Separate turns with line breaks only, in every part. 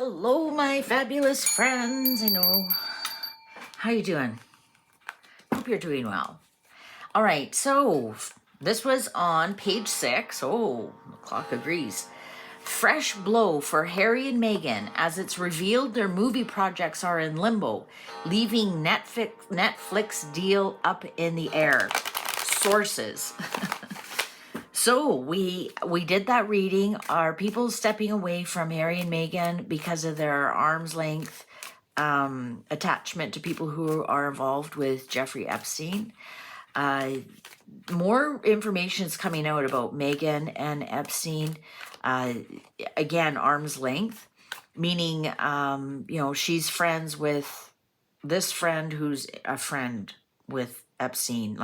Hello, my fabulous friends. I know. How you doing? Hope you're doing well. All right, so this was on page 6. Oh, the clock agrees. Fresh blow for Harry and Meghan as it's revealed their movie projects are in limbo, leaving Netflix deal up in the air. Sources. So we did that reading. Are people stepping away from Harry and Meghan because of their arm's length attachment to people who are involved with Jeffrey Epstein? More information is coming out about Meghan and Epstein. Again, arm's length, meaning, she's friends with this friend who's a friend with Epstein.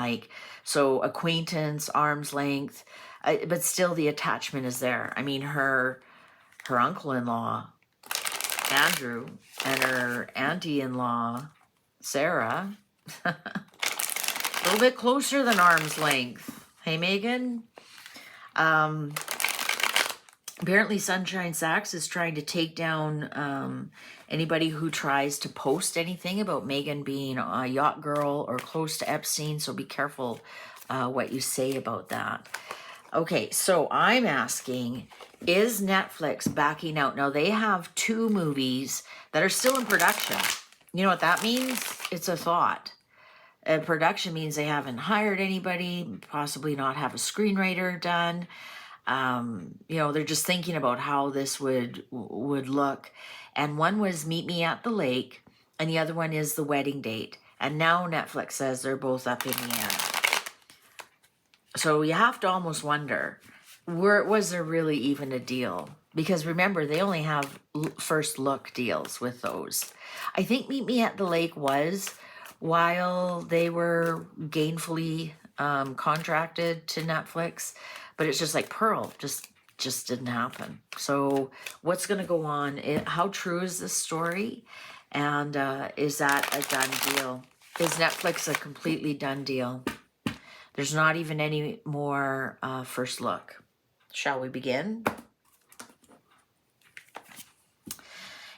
So acquaintance, arm's length, but still the attachment is there. I mean, her uncle-in-law, Andrew, and her auntie-in-law, Sarah, a little bit closer than arm's length. Hey, Meghan? Apparently Sunshine Sachs is trying to take down anybody who tries to post anything about Meghan being a yacht girl or close to Epstein, so be careful what you say about that. Okay, so I'm asking, is Netflix backing out? Now, they have 2 movies that are still in production. You know what that means? It's a thought. Production means they haven't hired anybody, possibly not have a screenwriter done. They're just thinking about how this would look. And one was Meet Me at the Lake, and the other one is The Wedding Date. And now Netflix says they're both up in the air. So you have to almost wonder, was there really even a deal? Because remember, they only have first look deals with those. I think Meet Me at the Lake was while they were gainfully contracted to Netflix, but it's just like Pearl, just didn't happen. So what's going to go on? How true is this story? And is that a done deal? Is Netflix a completely done deal? There's not even any more first look. Shall we begin?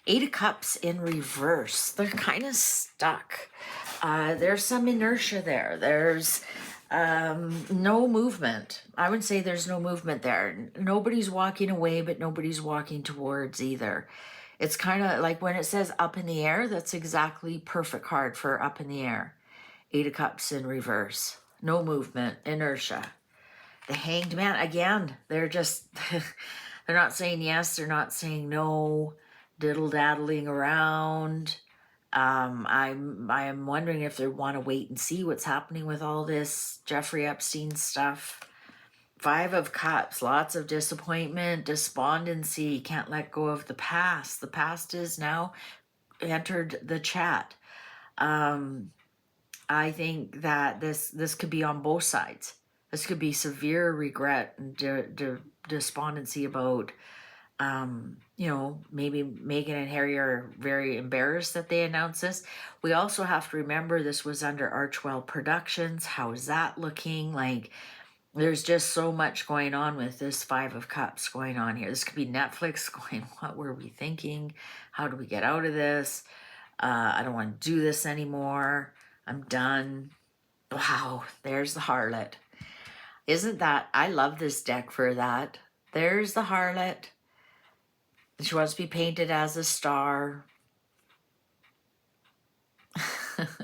8 of Cups in reverse. They're kind of stuck. There's some inertia there. There's no movement. I would say there's no movement there. Nobody's walking away, but nobody's walking towards either. It's kind of like when it says up in the air, that's exactly perfect card for up in the air. 8 of Cups in reverse. No movement, inertia. The Hanged Man, again, they're just, they're not saying yes, they're not saying no, diddle-daddling around. I am wondering if they want to wait and see what's happening with all this Jeffrey Epstein stuff. 5 of Cups, lots of disappointment, despondency, can't let go of the past. The past is now entered the chat. I think that this could be on both sides. This could be severe regret and despondency about, maybe Meghan and Harry are very embarrassed that they announced this. We also have to remember this was under Archwell Productions. How is that looking? Like, there's just so much going on with this 5 of Cups going on here. This could be Netflix going, what were we thinking? How do we get out of this? I don't want to do this anymore. I'm done. Wow, there's the Harlot. Isn't that, I love this deck for that. There's the Harlot. She wants to be painted as a star.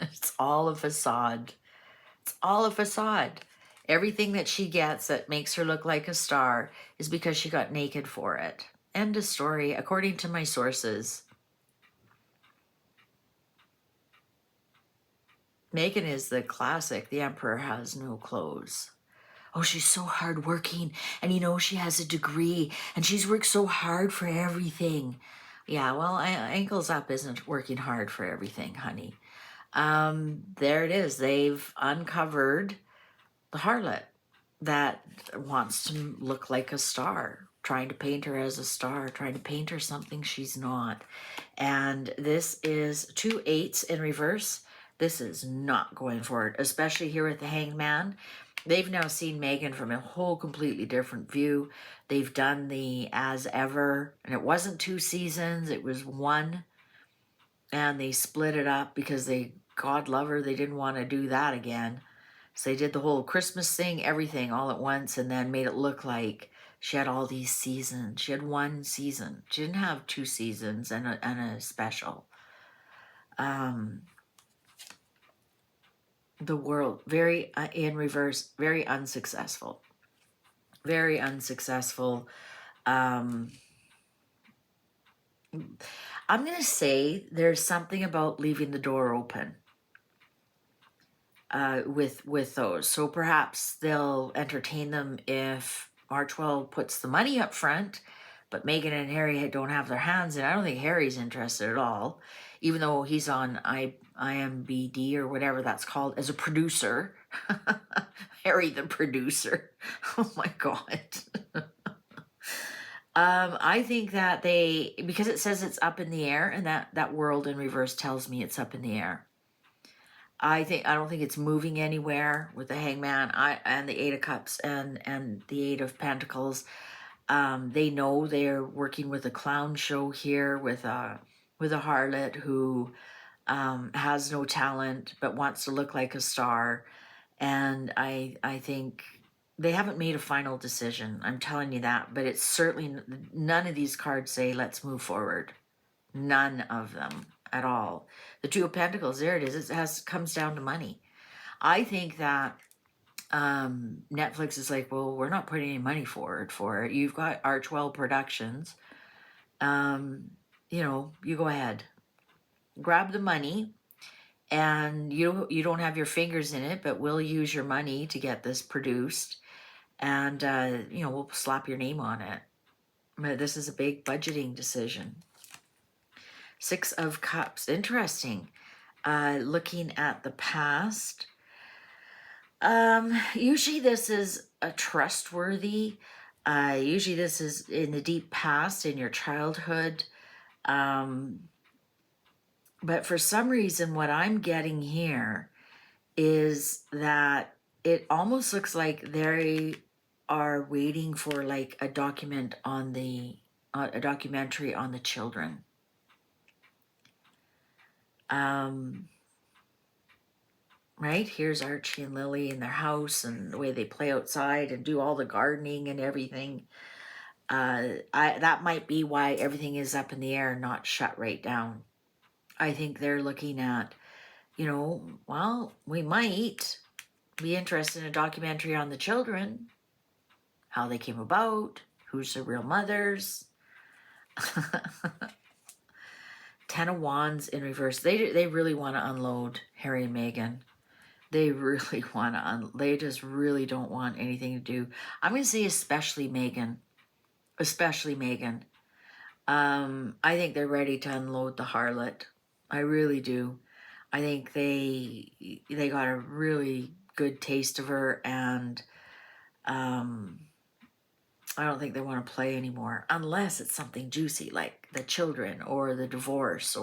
It's all a facade. It's all a facade. Everything that she gets that makes her look like a star is because she got naked for it. End of story, according to my sources. Meghan is the classic, the Emperor has no clothes. Oh, she's so hardworking, and she has a degree, and she's worked so hard for everything. Yeah, well, Ankles Up isn't working hard for everything, honey. There it is. They've uncovered the harlot that wants to look like a star, trying to paint her as a star, trying to paint her something she's not. And this is 2 8s in reverse. This is not going forward, especially here with the Hanged Man. They've now seen Meghan from a whole completely different view. They've done the As Ever, and it wasn't 2 seasons, it was 1. And they split it up because God love her, they didn't want to do that again. So they did the whole Christmas thing, everything all at once, and then made it look like she had all these seasons. She had 1 season. She didn't have 2 seasons and a special. The world, very in reverse, very unsuccessful. Very unsuccessful. I'm going to say there's something about leaving the door open with those. So perhaps they'll entertain them if Marchwell puts the money up front, but Meghan and Harry don't have their hands in. I don't think Harry's interested at all, even though he's on IMBD or whatever that's called as a producer. Harry the producer. Oh my God. I think that because it says it's up in the air, and that world in reverse tells me it's up in the air. I don't think it's moving anywhere with the Hangman and the 8 of Cups and the 8 of Pentacles. They know they're working with a clown show here with a harlot who has no talent but wants to look like a star. And I think they haven't made a final decision. I'm telling you that. But it's certainly, none of these cards say let's move forward. None of them at all. The 2 of Pentacles, there it is. It comes down to money. I think that Netflix is like, well, we're not putting any money forward for it. You've got Archwell Productions. You know, you go ahead. Grab the money, and you don't have your fingers in it, but we'll use your money to get this produced. And, you know, we'll slap your name on it. But this is a big budgeting decision. 6 of Cups. Interesting. Looking at the past. Usually this is a trustworthy. Usually this is in the deep past, in your childhood. But for some reason, what I'm getting here is that it almost looks like they are waiting for like a documentary on the children. Right, here's Archie and Lily in their house and the way they play outside and do all the gardening and everything. That might be why everything is up in the air and not shut right down. I think they're looking at, you know, well, we might be interested in a documentary on the children, how they came about, who's the real mothers. 10 of Wands in reverse. They really want to unload Harry and Meghan. They really want to, they just really don't want anything to do. I'm going to say especially Meghan. Especially Meghan. I think they're ready to unload the harlot. I really do. I think they got a really good taste of her, and I don't think they want to play anymore unless it's something juicy like the children or the divorce,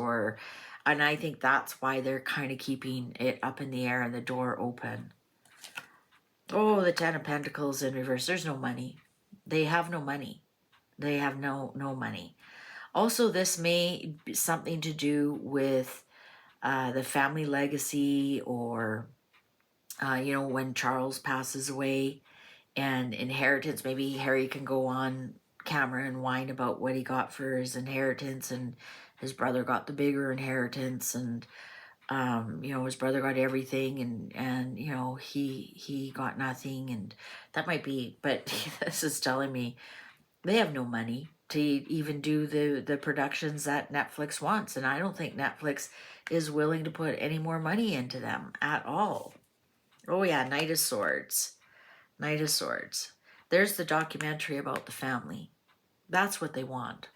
and I think that's why they're kind of keeping it up in the air and the door open. Oh, the 10 of Pentacles in reverse. There's no money. They have no money. They have no money. Also, this may be something to do with the family legacy, or, you know, when Charles passes away and inheritance. Maybe Harry can go on camera and whine about what he got for his inheritance, and his brother got the bigger inheritance, and, you know, his brother got everything, and you know, he got nothing, and that might be, but this is telling me they have no money to even do the productions that Netflix wants. And I don't think Netflix is willing to put any more money into them at all. Oh yeah, Knight of Swords. Knight of Swords. There's the documentary about the family. That's what they want.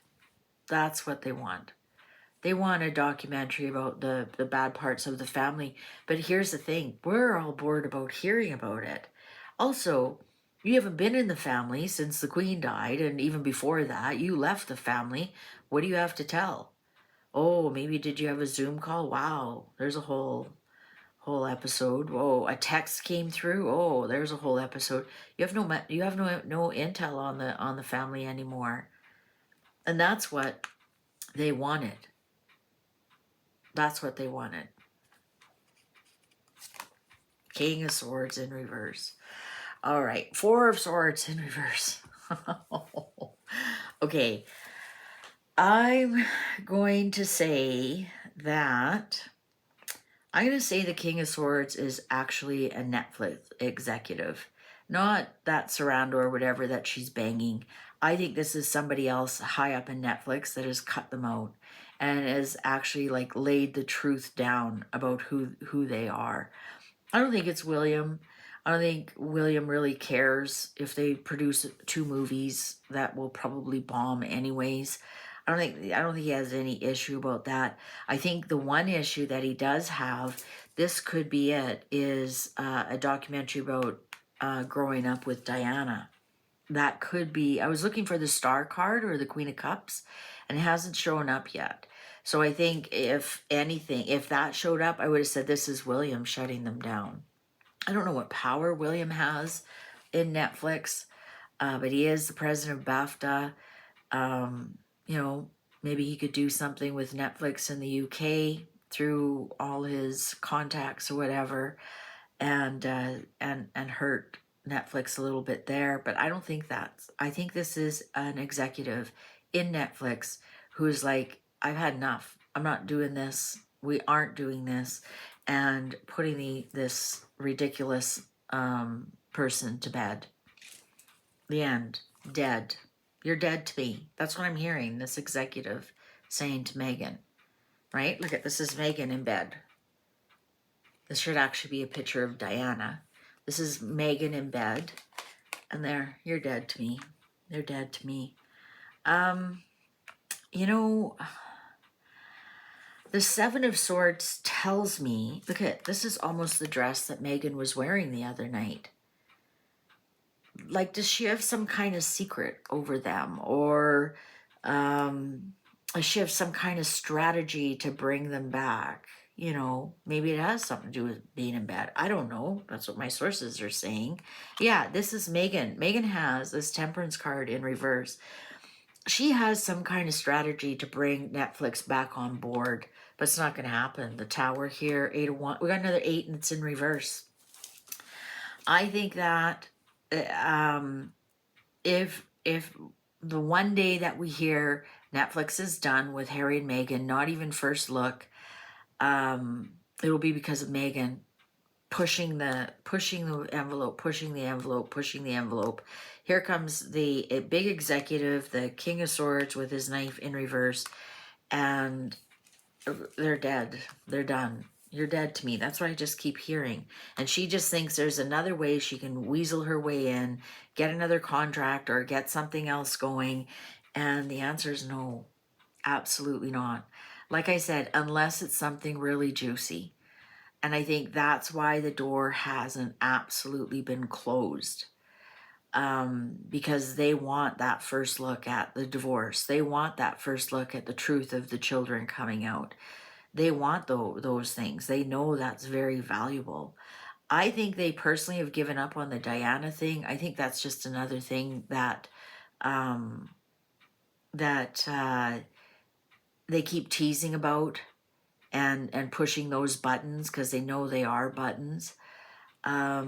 That's what they want. They want a documentary about the bad parts of the family. But here's the thing. We're all bored about hearing about it. Also, you haven't been in the family since the Queen died, and even before that, you left the family. What do you have to tell? Oh, maybe did you have a Zoom call? Wow, there's a whole whole episode. Oh, a text came through. Oh, there's a whole episode. You have no intel on the family anymore. And that's what they wanted. That's what they wanted. King of Swords in reverse. All right, Four of Swords in reverse. Okay, I'm going to say that the King of Swords is actually a Netflix executive, not that Sarandon or whatever that she's banging. I think this is somebody else high up in Netflix that has cut them out and has actually like laid the truth down about who they are. I don't think it's William. I don't think William really cares if they produce 2 movies that will probably bomb anyways. I don't think he has any issue about that. I think the one issue that he does have, this could be it, is a documentary about growing up with Diana. That could be. I was looking for the Star card or the Queen of Cups, and it hasn't shown up yet. So I think if anything, if that showed up, I would have said this is William shutting them down. I don't know what power William has in Netflix, but he is the president of BAFTA. You know, maybe he could do something with Netflix in the UK through all his contacts or whatever, and hurt Netflix a little bit there. But I don't think that's. I think this is an executive in Netflix who's like, I've had enough. I'm not doing this. We aren't doing this, and putting this ridiculous person to bed. The end. Dead. You're dead to me. That's what I'm hearing, this executive saying to Meghan. Right? Look at this is Meghan in bed. This should actually be a picture of Diana. This is Meghan in bed. And there, you're dead to me. They're dead to me. You know, the Seven of Swords tells me, look at, this is almost the dress that Meghan was wearing the other night. Like, does she have some kind of secret over them? Or does she have some kind of strategy to bring them back? You know, maybe it has something to do with being in bed. I don't know. That's what my sources are saying. Yeah, this is Meghan. Meghan has this Temperance card in reverse. She has some kind of strategy to bring Netflix back on board, but it's not going to happen. The Tower here, 8 of Wands. We got another 8 and it's in reverse. I think that if the one day that we hear Netflix is done with Harry and Meghan, not even first look, it will be because of Meghan pushing the envelope. Here comes a big executive, the King of Swords with his knife in reverse, and they're dead. They're done. You're dead to me. That's what I just keep hearing. And she just thinks there's another way she can weasel her way in, get another contract or get something else going. And the answer is no, absolutely not. Like I said, unless it's something really juicy. And I think that's why the door hasn't absolutely been closed. Because they want that first look at the divorce. They want that first look at the truth of the children coming out. They want those things. They know that's very valuable. I think they personally have given up on the Diana thing. I think that's just another thing that they keep teasing about and pushing those buttons because they know they are buttons. I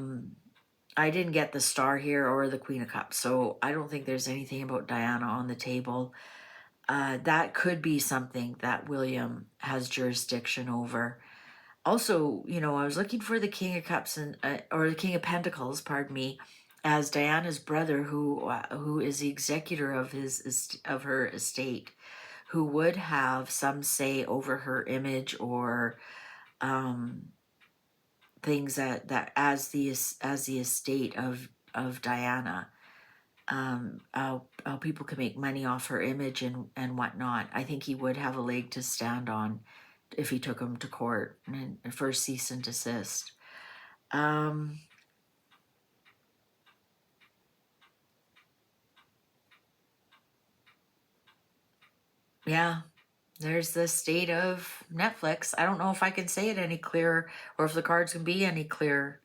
didn't get the Star here or the Queen of Cups, so I don't think there's anything about Diana on the table. That could be something that William has jurisdiction over. Also, you know, I was looking for the King of Cups or the King of Pentacles, pardon me, as Diana's brother, who is the executor of her estate, who would have some say over her image or things that as the estate of Diana. How people can make money off her image and whatnot. I think he would have a leg to stand on if he took him to court and for cease and desist. Yeah, There's the state of Netflix. I don't know if I can say it any clearer or if the cards can be any clearer.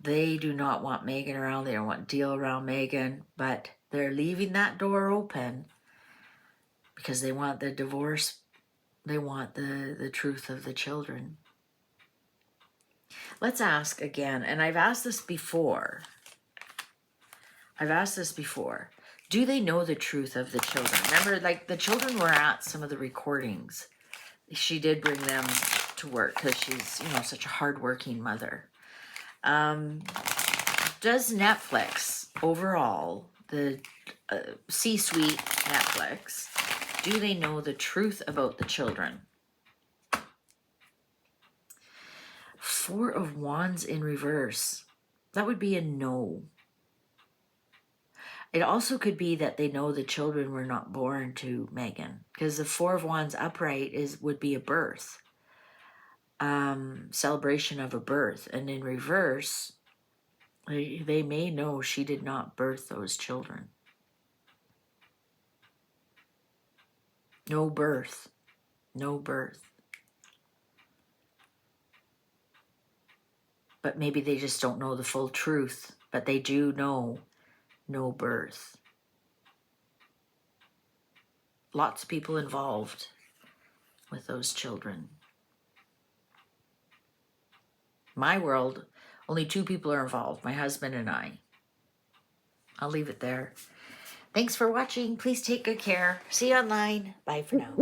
They do not want Meghan around. They don't want deal around Meghan, but they're leaving that door open because they want the divorce. They want the truth of the children. Let's ask again, and I've asked this before. Do they know the truth of the children? Remember, like, the children were at some of the recordings. She did bring them to work because she's, you know, such a hardworking mother. Does Netflix overall, the C-suite Netflix, do they know the truth about the children? Four of Wands in reverse. That would be a no. It also could be that they know the children were not born to Meghan, because the Four of Wands upright would be a birth, celebration of a birth, and in reverse, they may know she did not birth those children. No birth, no birth. But maybe they just don't know the full truth, but they do know no birth. Lots of people involved with those children. My world, only 2 people are involved, my husband and I. I'll leave it there. Thanks for watching. Please take good care. See you online. Bye for now.